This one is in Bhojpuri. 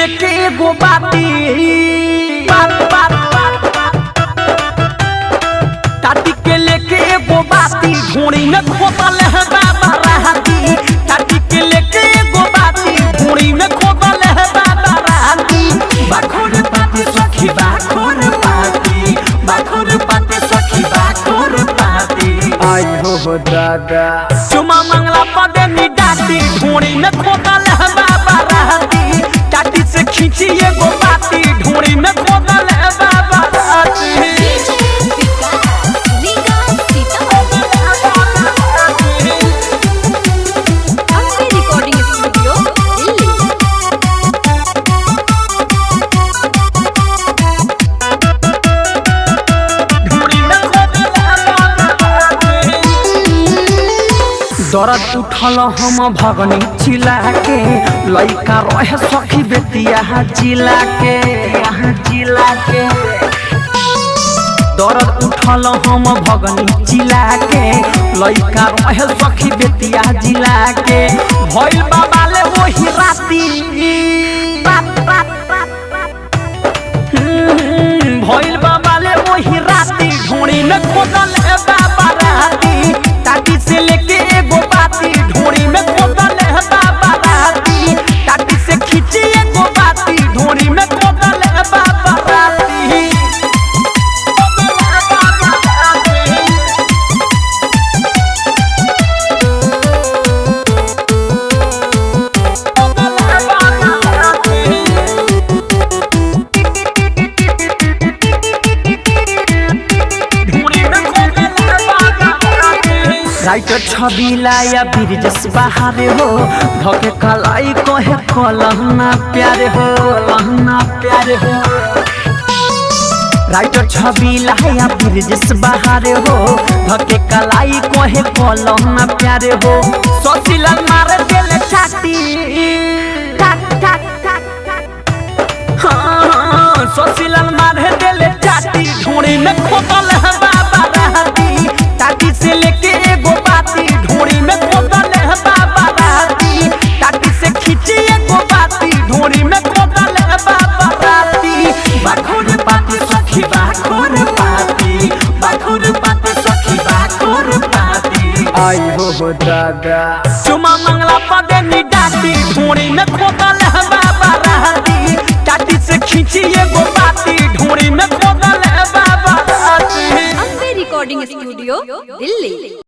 लेके एगो बाती टाटी के लेके एगो बाती ढूंढी में खोदल है बाबा रहती। टाटी के लेके एगो बाती ढूंढी में खोदल है बाबा रहती। बाखोर पाती सखी बाखोर पाती बाखोर पाती सखी बाखोर पाती। आई हो दादा चुमा मंगला पदे नी डाटी ढूंढी में खोदल है बाबा रहती। टाटी से खींची एगो बाती ढूंढी में खोदल है बाबा रहती। दर्द उठल हम भगनी चिला के लइका रहे सखी बेतिया जिला के दर्द उठल हम भगनी चिला के लइका रहे सखी बेतिया जिला के भइल बाबा ले वही राती भइल बाबा ले वही राती ढूंढी में खोदल है बाबा रहती। टाटी से लेके एगो बाती ढूंढी में खोदल है बाबा रहती। टाटी से खींची एगो बाती ढूंढी में खोदल है बाबा रहती। राइटर छबीला या बिरजस बहारे हो धोके कलाई कोहे कलहना प्यारे हो राइटर छबीला या बिरजस बहारे हो धोके कलाई कोहे कलहना प्यारे हो। सोचिला मार देले छाती हाँ सोचिला मार देले छाती ढूंढी में खोदल है बाबा रहती। टाटी से लेके एगो बाती ढूंढी में खोदल है बाबा रहती। टाटी से खींची एगो बाती ढूंढी में खोदल है बाबा रहती। बाखोर पाती सखी बाखोर पाती बाखोर पाती सखी बाखोर पाती। आई हो दादा चुमा मंगला पदे नी डाटी ढूंढी में खोदल है बाबा रहती। टाटी से खींची एगो बाती ढूंढी में खोदल है बाबा रहती। Recording studio Delhi.